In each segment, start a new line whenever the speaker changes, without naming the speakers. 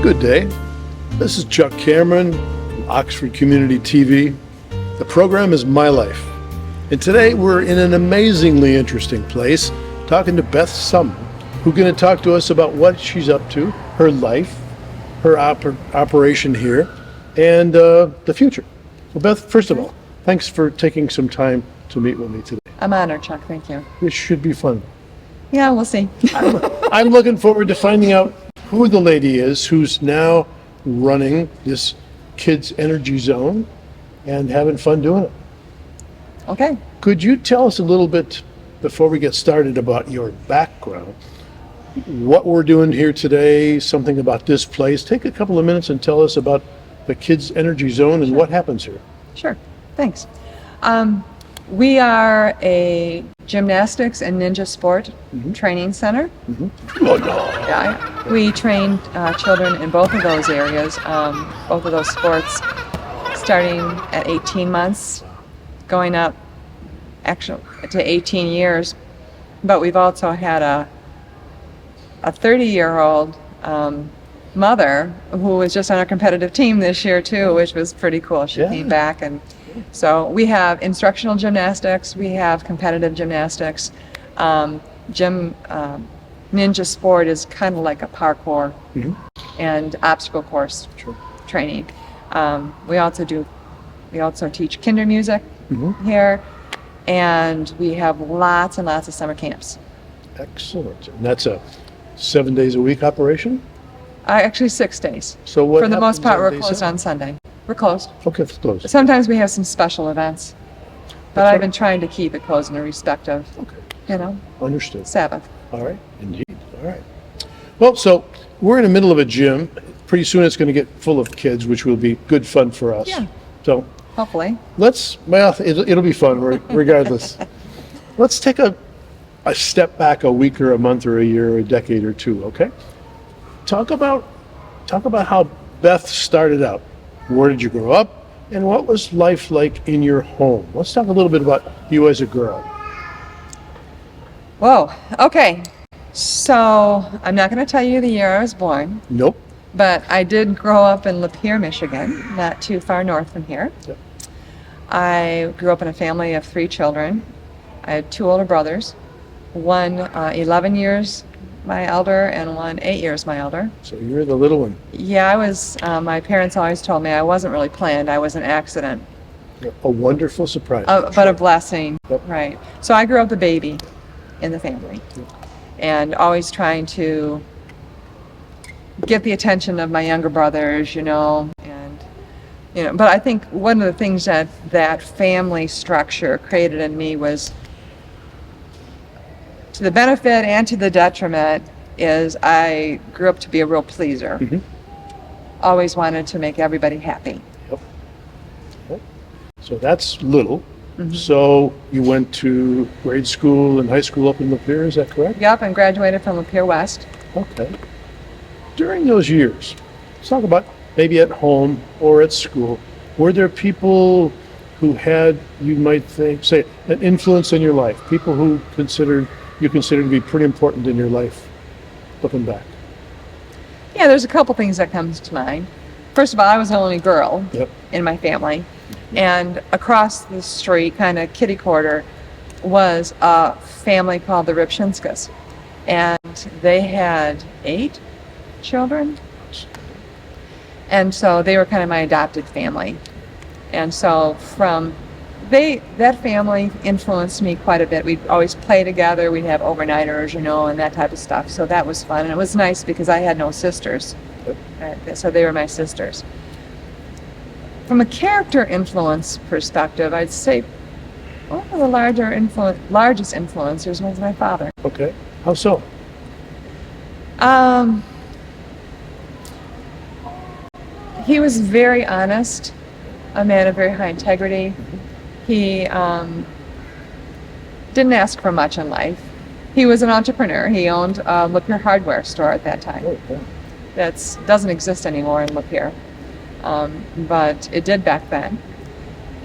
Good day. This is Chuck Cameron from Oxford Community TV. The program is My Life. And today we're in an amazingly interesting place talking to Beth Sumner, who's going to talk to us about what she's up to, her life, her operation here, and the future. Well, Beth, first of all, thanks for taking some time to meet with me today.
I'm honored, Chuck. Thank you.
This should be fun.
Yeah, we'll see.
I'm looking forward to finding out who the lady is who's now running this Kids Energy Zone and having fun doing it.
Okay.
Could you tell us a little bit, before we get started, about your background, what we're doing here today, something about this place? Take a couple of minutes and tell us about the Kids Energy Zone and what happens here.
Sure. Thanks. We are a gymnastics and ninja sport training center. Yeah, we train children in both of those areas, both of those sports, starting at 18 months, going up actually to 18 years. But we've also had a 30-year-old mother who was just on our competitive team this year too, which was pretty cool. She came back, and so we have instructional gymnastics, we have competitive gymnastics. Ninja sport is kind of like a parkour and obstacle course training. We also teach kinder music here, and we have lots and lots of summer camps.
Excellent. And that's a 7 days a week operation?
Actually 6 days.
So what
For the most part,
happens on
we're
day
closed
7?
on Sunday. We're closed.
Okay, it's closed.
Sometimes we have some special events, but
That's
I've been trying to keep it closed in respect of,
Understood.
Sabbath.
All right, indeed. All right. Well, so we're in the middle of a gym. Pretty soon it's going to get full of kids, which will be good fun for us.
Yeah.
So
Hopefully.
it'll be fun regardless. Let's take a step back a week or a month or a year or a decade or two, okay? Talk about how Beth started out. Where did you grow up? And what was life like in your home? Let's talk a little bit about you as a girl.
Whoa. Okay. So I'm not going to tell you the year I was born,
Nope.
but I did grow up in Lapeer, Michigan, not too far north from here.
Yep.
I grew up in a family of 3 children. I had 2 older brothers, one 11 years my elder and one 8 years my elder.
So you're the little one.
Yeah, I was, my parents always told me I wasn't really planned, I was an accident.
A wonderful surprise.
But a blessing,
Yep.
right. So I grew up the baby in the family and always trying to get the attention of my younger brothers, and, but I think one of the things that family structure created in me was, to the benefit and to the detriment, is I grew up to be a real pleaser. Always wanted to make everybody happy.
Yep. So that's little. So you went to grade school and high school up in Lapeer, is that correct?
Yep, and graduated from Lapeer West.
Okay. During those years, let's talk about maybe at home or at school, were there people who had, you might say, an influence in your life, people who you considered to be pretty important in your life, looking back?
Yeah, there's a couple things that comes to mind. First of all, I was the only girl in my family, and across the street, kind of kitty corner, was a family called the Ripshinskas, and they had 8 children, and so they were kind of my adopted family. And so that family influenced me quite a bit. We'd always play together, we'd have overnighters, and that type of stuff. So that was fun, and it was nice because I had no sisters. So they were my sisters. From a character influence perspective, I'd say one of the largest influencers was my father.
Okay. How so?
He was very honest, a man of very high integrity. He didn't ask for much in life. He was an entrepreneur. He owned a Lapeer hardware store at that time. That doesn't exist anymore in Lapeer, but it did back then.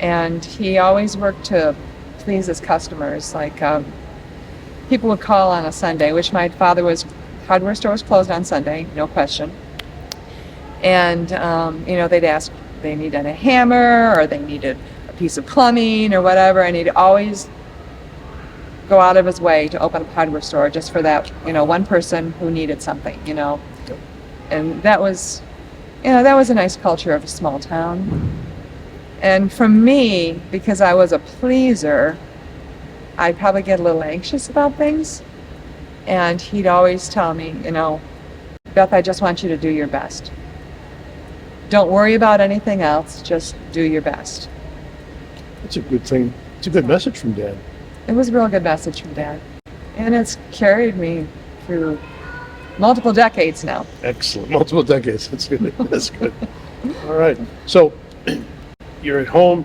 And he always worked to please his customers. Like people would call on a Sunday, which my father's hardware store was closed on Sunday, no question. And, they'd ask, they needed a hammer or they needed a piece of plumbing or whatever, and he'd always go out of his way to open a hardware store just for that, one person who needed something,
Yep.
And that was a nice culture of a small town. And for me, because I was a pleaser, I'd probably get a little anxious about things. And he'd always tell me, Beth, I just want you to do your best. Don't worry about anything else, just do your best.
That's a good thing. It's a good message from Dad.
It was a real good message from Dad. And it's carried me through multiple decades now.
Excellent. Multiple decades. That's good. That's good. All right. So you're at home,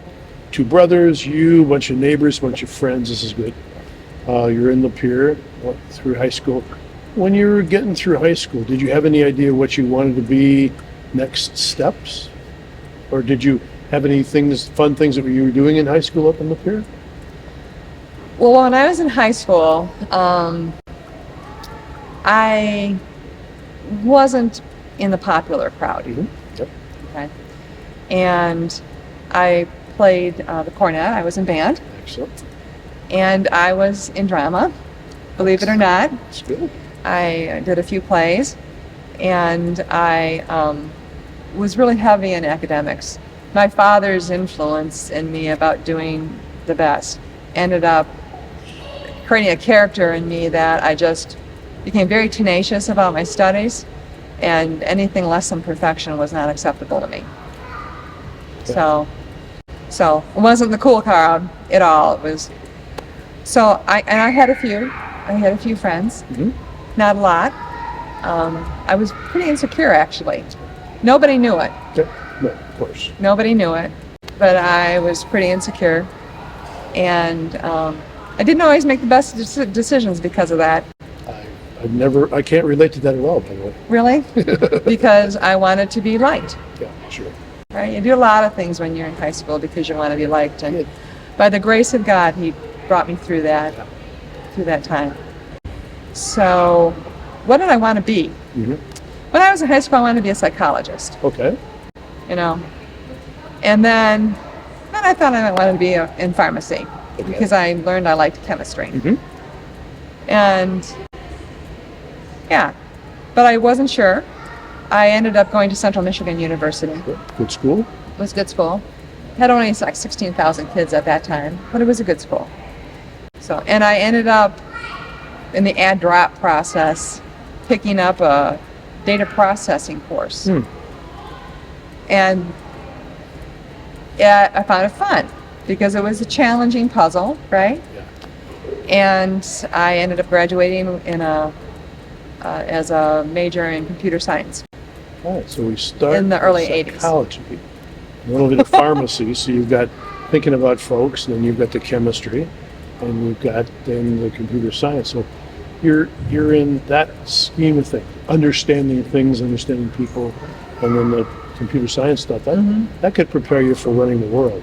2 brothers, you, a bunch of neighbors, a bunch of friends. This is good. You're in Lapeer through high school. When you were getting through high school, did you have any idea what you wanted to be next steps? Or did you have any fun things that you were doing in high school up in Lapeer?
Well, when I was in high school, I wasn't in the popular crowd.
Mm-hmm. Yep.
Okay. And I played the cornet. I was in band.
Excellent.
And I was in drama, believe it or not.
That's good.
I did a few plays, and I was really heavy in academics. My father's influence in me about doing the best ended up creating a character in me that I just became very tenacious about my studies, and anything less than perfection was not acceptable to me.
Yeah.
So it wasn't the cool crowd at all. It was. So I had a few friends.
Mm-hmm.
Not a lot. I was pretty insecure, actually. Nobody knew it.
Yeah. No, of course.
Nobody knew it, but I was pretty insecure, and I didn't always make the best decisions because of that.
I can't relate to that at all, by the way.
Really? Because I wanted to be liked.
Yeah, sure.
Right? You do a lot of things when you're in high school because you want to be liked, and by the grace of God, He brought me through that time. So, what did I want to be?
Mm-hmm.
When I was in high school, I wanted to be a psychologist.
Okay.
And then I thought I wanted to be in pharmacy because I learned I liked chemistry.
Mm-hmm.
And but I wasn't sure. I ended up going to Central Michigan University.
Good school.
It was a good school. Had only like 16,000 kids at that time, but it was a good school. So, and I ended up in the add drop process picking up a data processing course. And I found it fun because it was a challenging puzzle, right?
Yeah.
And I ended up graduating as a major in computer science.
All right, so we start
in the early
with
80s.
Psychology, a little bit of pharmacy. So you've got thinking about folks, and then you've got the chemistry, and you've got then the computer science. So you're in that scheme of things, understanding things, understanding people, and then the computer science stuff. That could prepare you for running the world.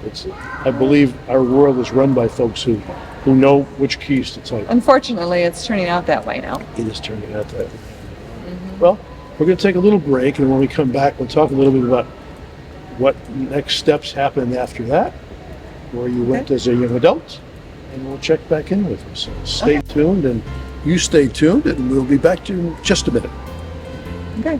I believe our world is run by folks who know which keys to type.
Unfortunately, it's turning out that way now.
It is turning out that way. Well, we're going to take a little break, and when we come back, we'll talk a little bit about what next steps happened after that, where you went as a young adult, and we'll check back in with you. So stay tuned, and you stay tuned, and we'll be back to you in just a minute.
Okay.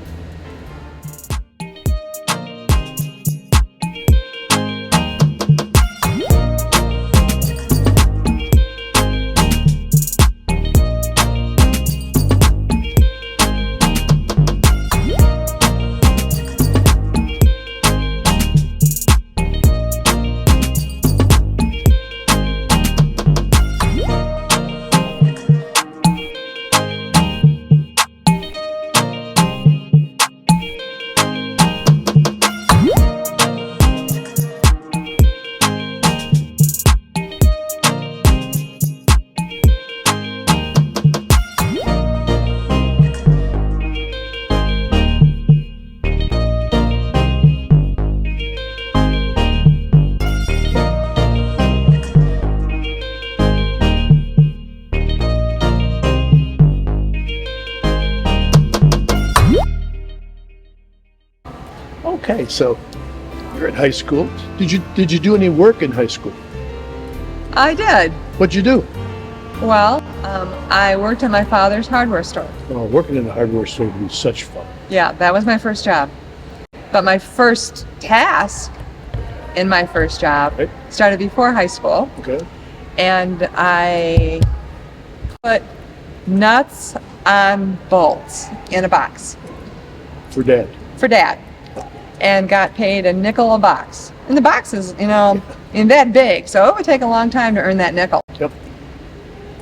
Okay, so you're in high school. Did you do any work in high school?
I did.
What'd you do?
Well, I worked in my father's hardware store.
Oh, working in a hardware store would be such fun.
Yeah, that was my first job. But my first task in my first job
Right.
started before high school.
Okay.
And I put nuts on bolts in a box
For Dad.
for Dad, and got paid a nickel a box. And the box is, in that big, so it would take a long time to earn that nickel.
Yep.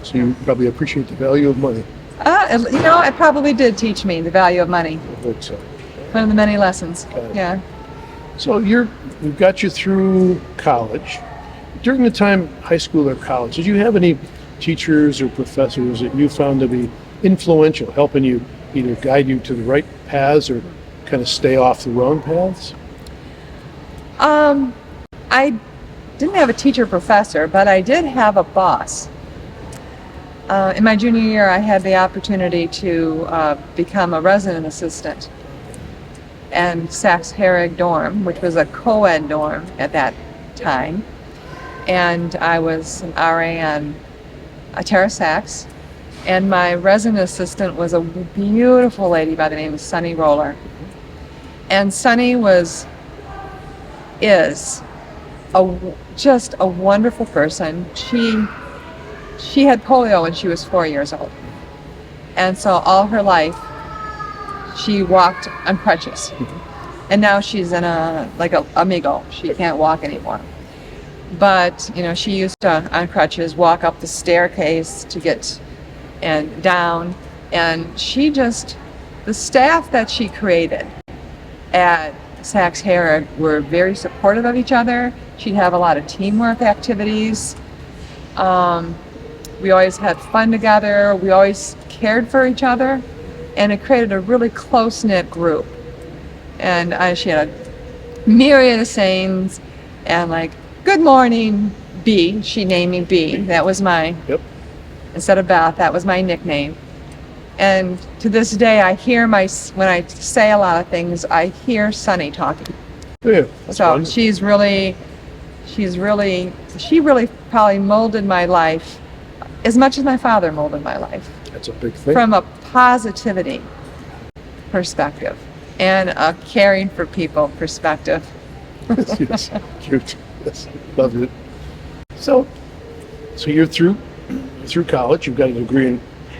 So you probably appreciate the value of money.
It probably did teach me the value of money.
I hope so.
One of the many lessons.
Got it.
Yeah.
So we've got you through college. During the time, high school or college, did you have any teachers or professors that you found to be influential, helping you either guide you to the right paths or kind of stay off the wrong paths?
I didn't have a teacher professor, but I did have a boss. In my junior year, I had the opportunity to become a resident assistant and Sachs-Herrig dorm, which was a co-ed dorm at that time. And I was an RA on Terra Sachs. And my resident assistant was a beautiful lady by the name of Sunny Roller. And Sunny is just a wonderful person. She had polio when she was 4 years old. And so all her life, she walked on crutches. And now she's in a amigo. She can't walk anymore. But, she used to, on crutches, walk up the staircase to get and down. And the staff that she created at Sachs-Herrig were very supportive of each other. She'd have a lot of teamwork activities. We always had fun together. We always cared for each other. And it created a really close-knit group. And she had a myriad of sayings, and good morning, B. She named me B. That was instead of Beth, that was my nickname. And to this day, when I say a lot of things, I hear Sunny talking.
Yeah, that's
So
fun.
she really probably molded my life as much as my father molded my life,
That's a big thing.
from a positivity perspective and a caring for people perspective.
Yes, cute. Yes, love it. So you're through college. You've got a degree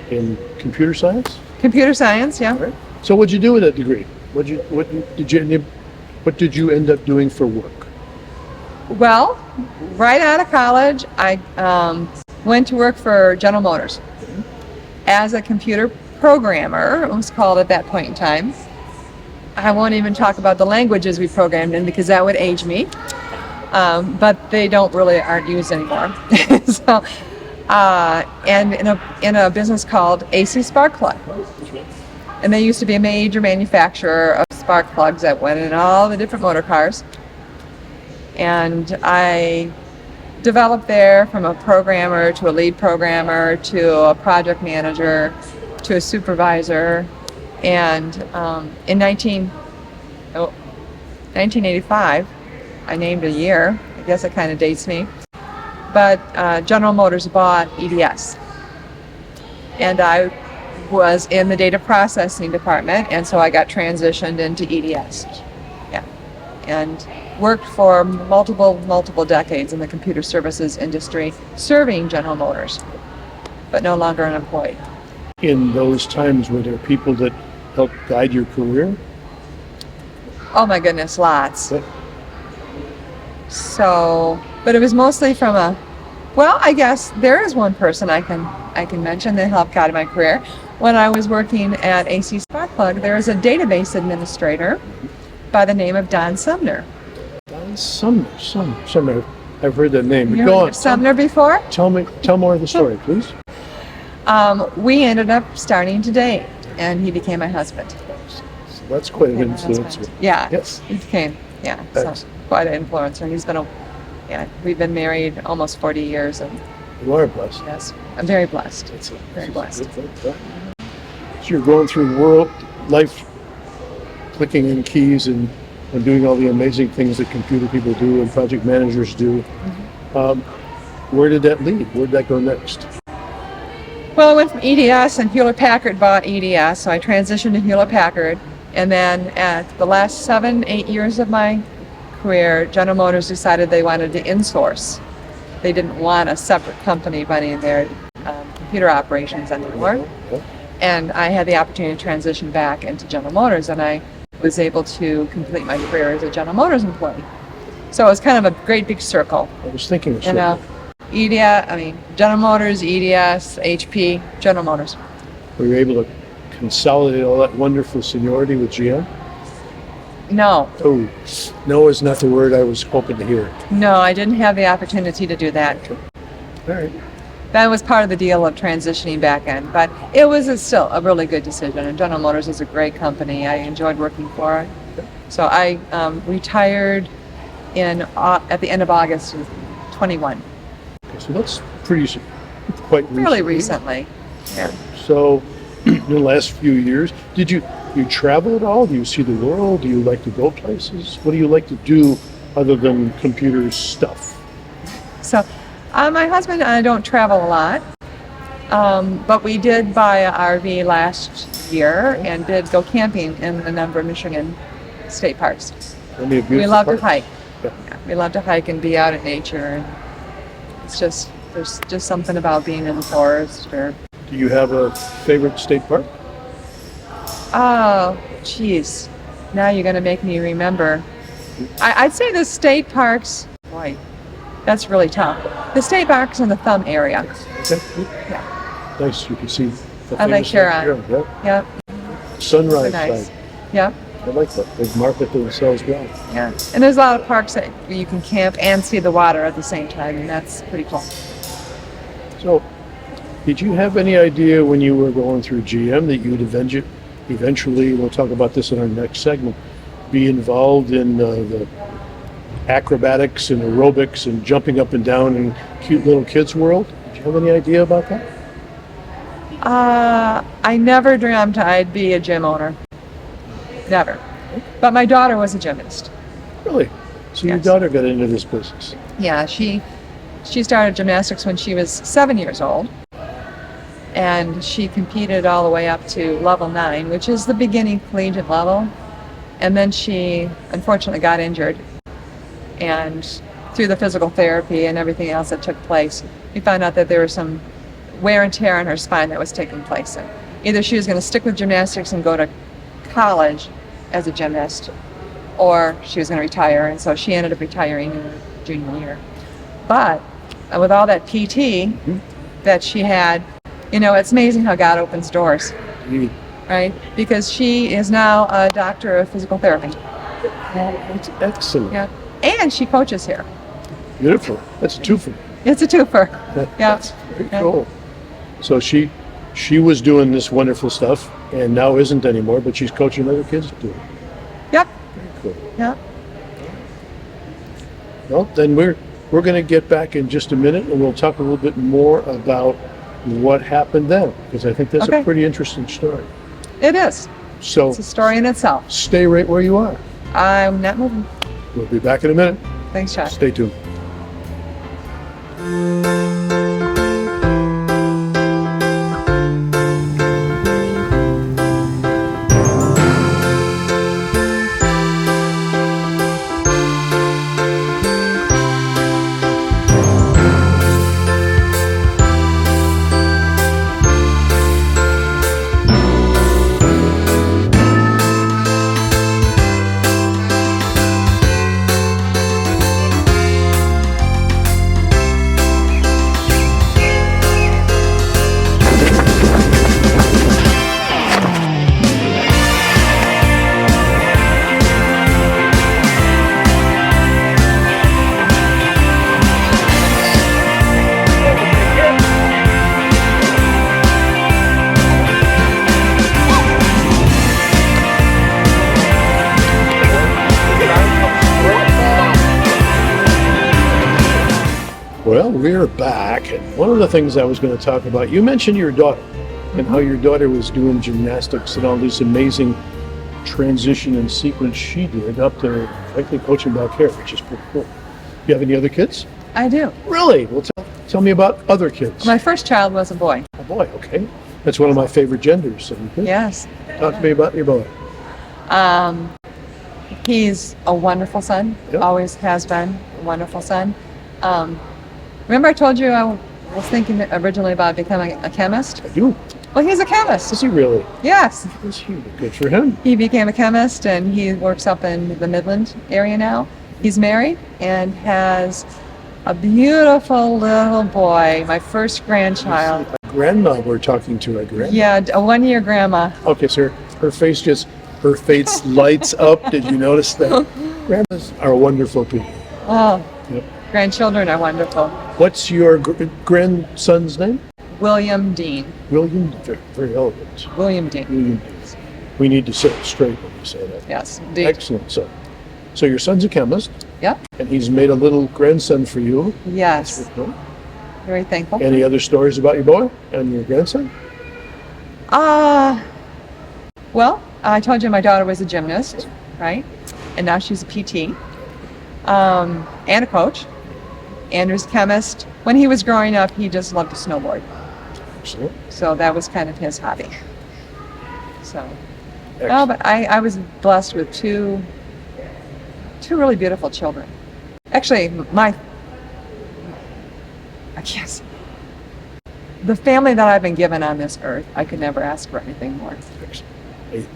in computer science.
Computer science, yeah.
Right. So what'd you do with that degree? What did you end up doing for work?
Well, right out of college, I went to work for General Motors as a computer programmer, it was called at that point in time. I won't even talk about the languages we programmed in because that would age me. But they aren't used anymore. So, and in a business called AC Spark Plug. And they used to be a major manufacturer of spark plugs that went in all the different motor cars. And I developed there from a programmer to a lead programmer to a project manager to a supervisor. And in 1985, I named a year. I guess it kind of dates me. But General Motors bought EDS. And I was in the data processing department, and so I got transitioned into EDS. Yeah. And worked for multiple decades in the computer services industry, serving General Motors, but no longer an employee.
In those times, were there people that helped guide your career?
Oh my goodness, lots.
What?
So, but it was mostly from I guess there is one person I can mention that helped guide my career. When I was working at AC Sparkplug, there was a database administrator by the name of Don Sumner.
Don Sumner. I've heard that name.
You
Go
heard
on.
of Sumner before?
Tell more of the story, please.
We ended up starting to date, and he became my husband.
So that's quite an
Became my
influence.
husband. Yeah.
Yes.
He became, so
Excellent.
quite an influencer. We've been married almost 40 years, and
You are blessed.
yes, I'm very blessed.
It's
Very blessed.
good thing. So you're going through life, clicking in keys and and doing all the amazing things that computer people do and project managers do. Where did that lead? Where did that go next?
Well, I went from EDS, and Hewlett-Packard bought EDS, so I transitioned to Hewlett-Packard. And then at the last 7-8 years of my career, General Motors decided they wanted to insource. They didn't want a separate company running their computer operations anymore. And I had the opportunity to transition back into General Motors, and I was able to complete my career as a General Motors employee. So it was kind of a great big circle.
I was thinking of
General Motors, EDS, HP, General Motors.
Were you able to consolidate all that wonderful seniority with GM?
No.
Oh, no is not the word I was hoping to hear.
No, I didn't have the opportunity to do that.
All right.
That was part of the deal of transitioning back in, but it was still a really good decision. And General Motors is a great company. I enjoyed working for it. So I retired at the end of August of 21.
Okay, so that's quite recent.
Fairly recently. Yeah.
So in the last few years, did you travel at all? Do you see the world? Do you like to go places? What do you like to do other than computer stuff?
So my husband and I don't travel a lot, but we did buy an RV last year and did go camping in a number of Michigan state parks. We love to hike. Yeah, we love to hike and be out in nature. And there's just something about being in the forest. Do
you have a favorite state park?
Oh, geez. Now you're going to make me remember. I'd say the state parks. Boy, that's really tough. The state parks in the Thumb area.
Okay.
Yeah.
Nice. You can see the
I like Huron.
Yeah. Sunrise
nice.
side.
Yeah.
I like that. They market themselves well.
Yeah. And there's a lot of parks that you can camp and see the water at the same time, and that's pretty cool.
So, did you have any idea when you were going through GM that you'd eventually, we'll talk about this in our next segment, be involved in the acrobatics and aerobics and jumping up and down in cute little kids' world? Did you have any idea about that?
I never dreamt I'd be a gym owner. Never. But my daughter was a gymnast.
Really? So your
Yes.
daughter got into this business?
Yeah, she started gymnastics when she was 7 years old. And she competed all the way up to level 9, which is the beginning collegiate level. And then she unfortunately got injured. And through the physical therapy and everything else that took place, we found out that there was some wear and tear on her spine that was taking place. And either she was going to stick with gymnastics and go to college as a gymnast, or she was going to retire. And so she ended up retiring in her junior year. But with all that PT that she had, it's amazing how God opens doors, right? Because she is now a doctor of physical therapy.
That's excellent.
Yeah. And she coaches here.
Beautiful. That's a twofer.
It's a twofer. Yeah.
That's very cool. So she was doing this wonderful stuff and now isn't anymore, but she's coaching other kids to do it.
Yep.
Very cool.
Yep.
Well, then we're going to get back in just a minute and we'll talk a little bit more about what happened then, because I think that's a pretty interesting story.
It is.
So
it's a story in itself.
Stay right where you are.
I'm not moving.
We'll be back in a minute.
Thanks, Chuck.
Stay tuned. Well, we're back, and one of the things I was going to talk about, you mentioned your daughter and how your daughter was doing gymnastics and all these amazing transition and sequence she did up to, frankly, coaching back here, which is pretty cool. You have any other kids?
I do.
Really? Well, tell me about other kids.
My first child was a boy.
A boy, okay. That's one of my favorite genders.
Yes.
Talk to me about your boy.
He's a wonderful son.
Yep.
Always has been a wonderful son. Remember I told you I was thinking originally about becoming a chemist?
I do.
Well, he's a chemist.
Is he really?
Yes.
Is he? Good for him.
He became a chemist and he works up in the Midland area now. He's married and has a beautiful little boy, my first grandchild.
A grandma we're talking to, a grandma.
Yeah, a 1-year grandma.
Okay, sir. Her face lights up. Did you notice that? Grandmas are wonderful people.
Oh,
Yep.
grandchildren are wonderful.
What's your grandson's name?
William Dean.
William. Very, very elegant.
William Dean.
William Dean. We need to sit straight when you say that.
Yes, indeed.
Excellent. So your son's a chemist,
Yep.
and he's made a little grandson for you.
Yes.
Good.
Very thankful.
Any other stories about your boy and your grandson?
Well, I told you my daughter was a gymnast, right? And now she's a PT and a coach. Andrew's a chemist. When he was growing up, he just loved to snowboard.
Excellent.
So that was kind of his hobby. So, no,
Excellent.
but I was blessed with two really beautiful children. Actually, the family that I've been given on this earth, I could never ask for anything more.
Excellent.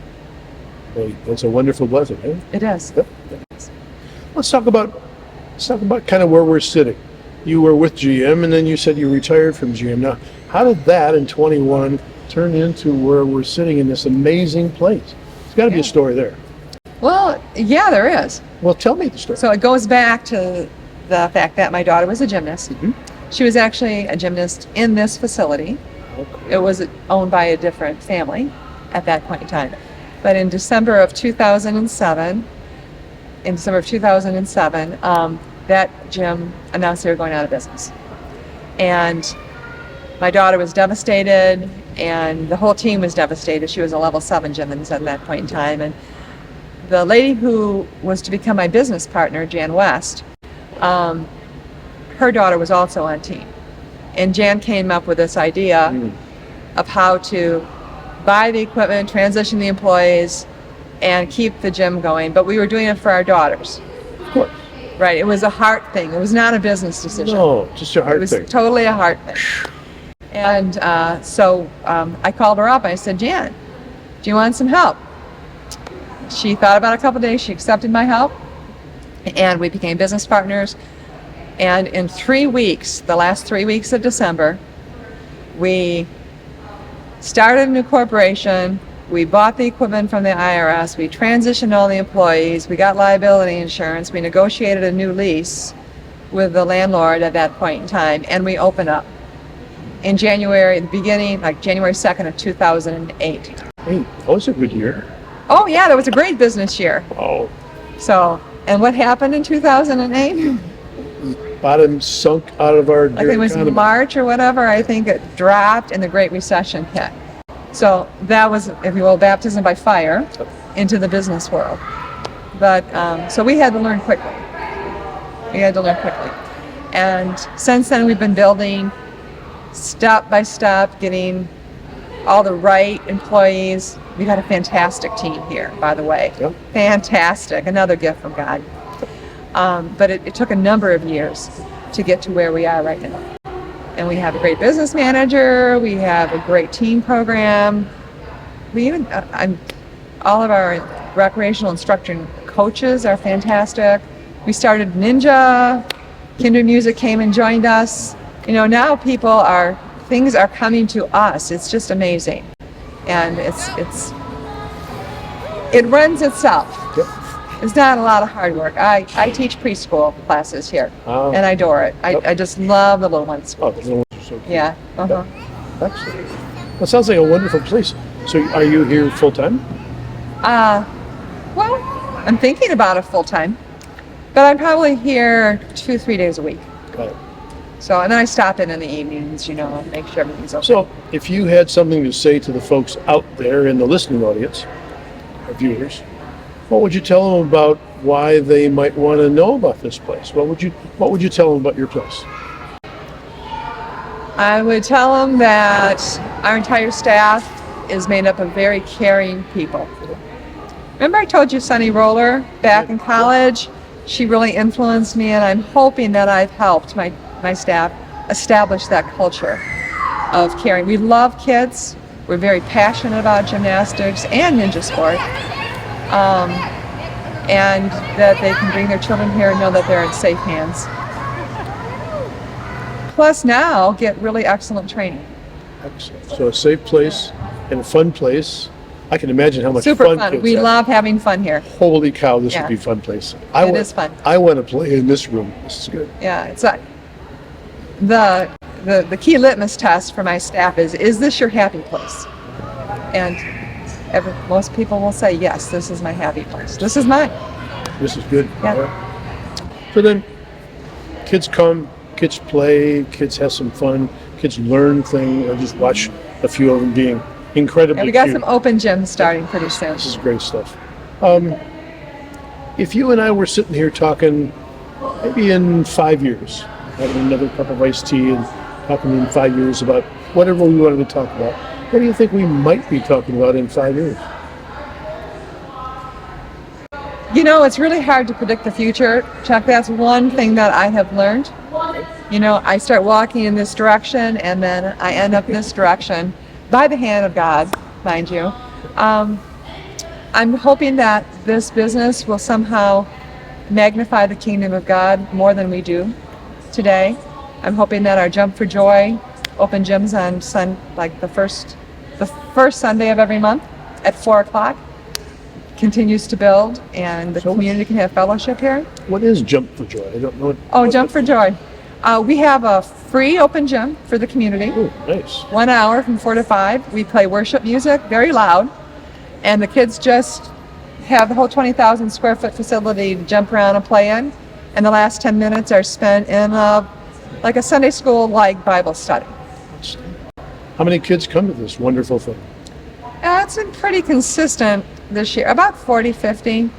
Hey, that's a wonderful blessing, eh?
It is.
Yep. Let's talk about kind of where we're sitting. You were with GM, and then you said you retired from GM. Now, how did that in 21 turn into where we're sitting in this amazing place? There's got to be a story there.
Well, yeah, there is.
Well, tell me the story.
So it goes back to the fact that my daughter was a gymnast.
Mhm.
She was actually a gymnast in this facility.
Okay.
It was owned by a different family at that point in time. But in December of 2007, that gym announced they were going out of business. And my daughter was devastated, and the whole team was devastated. She was a level 7 gymnast at that point in time. And the lady who was to become my business partner, Jan West, her daughter was also on team. And Jan came up with this idea of how to buy the equipment, transition the employees, and keep the gym going. But we were doing it for our daughters.
Of course.
Right, it was a heart thing. It was not a business decision.
No, just a
It
heart
was
thing.
totally a heart thing. And so I called her up. I said, Jan, do you want some help? She thought about it a couple of days. She accepted my help, and we became business partners. And in 3 weeks, the last 3 weeks of December, we started a new corporation. We bought the equipment from the IRS. We transitioned all the employees. We got liability insurance. We negotiated a new lease with the landlord at that point in time, and we opened up in January, the beginning, like January 2nd of 2008.
Hey, that was a good year.
Oh yeah, that was a great business year.
Oh,
So, and what happened in 2008?
bottom sunk out of our
I think it was
economy.
March or whatever. I think it dropped and the Great Recession hit. So that was, if you will, baptism by fire into the business world. But so we had to learn quickly. And since then we've been building step by step, getting all the right employees. We've got a fantastic team here, by the way.
Yep.
Fantastic, another gift from God. But it took a number of years to get to where we are right now. And we have a great business manager. We have a great team program. We even, all of our recreational instruction coaches are fantastic. We started Ninja. Kinder Music came and joined us. You know, now things are coming to us. It's just amazing. And it runs itself.
Yep.
It's not a lot of hard work. I teach preschool classes here,
Oh.
and I adore it.
Yep.
I just love the little ones.
Oh, the little ones are so cute.
Yeah. Uh-huh.
Excellent. That sounds like a wonderful place. So are you here full time?
Well, I'm thinking about it full time, but I'm probably here 2-3 days a week.
Got it.
So, and then I stop in the evenings, you know, and make sure everything's okay.
So if you had something to say to the folks out there in the listening audience our viewers, what would you tell them about why they might want to know about this place? What would you tell them about your place?
I would tell them that our entire staff is made up of very caring people. Remember I told you Sunny Roller back in college? She really influenced me, and I'm hoping that I've helped my staff establish that culture of caring. We love kids. We're very passionate about gymnastics and ninja sport. And that they can bring their children here and know that they're in safe hands. Plus now get really excellent training.
Excellent. So a safe place and a fun place. I can imagine how much
Super
fun
fun.
kids
We
have.
love having fun here.
Holy cow, this
Yeah.
would be a fun place.
It is fun.
I want to play in this room. This is good.
Yeah, it's the key litmus test for my staff is this your happy place? And most people will say, yes, this is my happy place. This is mine.
This is good.
Yeah.
All right. So then, kids come, kids play, kids have some fun, kids learn things. I just watch a few of them being incredibly
And we got
cute.
some open gyms starting pretty soon.
This is great stuff. If you and I were sitting here talking, maybe in 5 years, having another cup of iced tea and talking in 5 years about whatever we wanted to talk about, what do you think we might be talking about in 5 years?
You know, it's really hard to predict the future, Chuck. That's one thing that I have learned. You know, I start walking in this direction and then I end up in this direction by the hand of God, mind you. I'm hoping that this business will somehow magnify the kingdom of God more than we do today. I'm hoping that our Jump for Joy open gyms on the first Sunday of every month at 4:00 continues to build, and the community can have fellowship here.
What is Jump for Joy? I don't know what.
Oh, Jump for Joy. We have a free open gym for the community.
Oh, nice.
1 hour from 4 to 5. We play worship music, very loud, and the kids just have the whole 20,000 square foot facility to jump around and play in. And the last 10 minutes are spent in a Sunday school like Bible study.
How many kids come to this wonderful thing?
It's been pretty consistent this year, about 40, 50.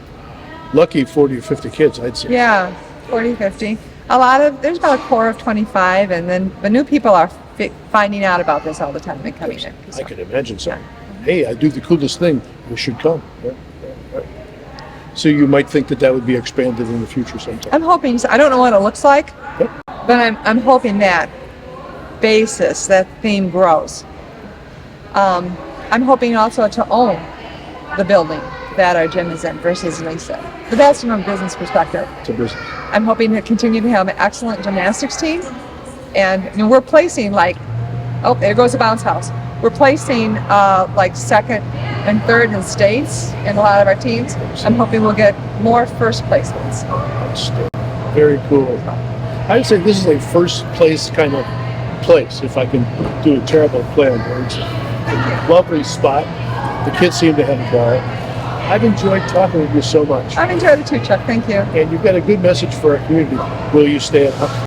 Lucky 40 or 50 kids, I'd say.
Yeah, 40, 50. There's about a core of 25, and then the new people are finding out about this all the time and coming in.
I can imagine so. Hey, I do the coolest thing. You should come. Yeah. So you might think that would be expanded in the future sometime.
I'm hoping so. I don't know what it looks like,
Yep.
but I'm hoping that that theme grows. I'm hoping also to own the building that our gym is in versus lease it. But that's from a business perspective.
It's a business.
I'm hoping to continue to have an excellent gymnastics team. And we're placing there goes a bounce house. We're placing second and third in states in a lot of our teams. I'm hoping we'll get more first placements.
That's very cool. I'd say this is a first place kind of place, if I can do a terrible play on words. Lovely spot. The kids seem to have a ball. I've enjoyed talking with you so much.
I've enjoyed it too, Chuck. Thank you.
And you've got a good message for our community. Will you stay at home?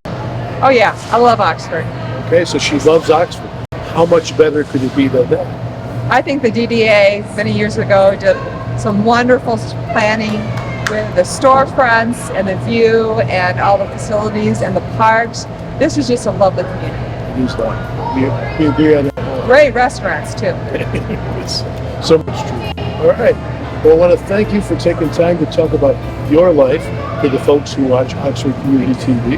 Oh yeah, I love Oxford.
Okay, so she loves Oxford. How much better could it be than that?
I think the DDA many years ago did some wonderful planning with the storefronts and the view and all the facilities and the parks. This is just a lovely community.
Use that. We agree on that.
Great restaurants too.
It's so much true. All right. Well, I want to thank you for taking time to talk about your life to the folks who watch Oxford Community TV.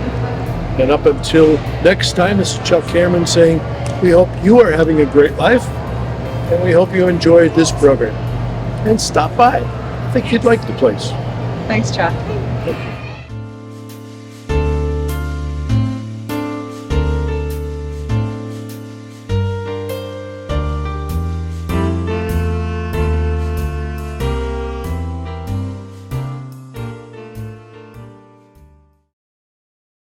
And up until next time, this is Chuck Cameron saying, we hope you are having a great life, and we hope you enjoyed this program. And stop by. I think you'd like the place.
Thanks, Chuck.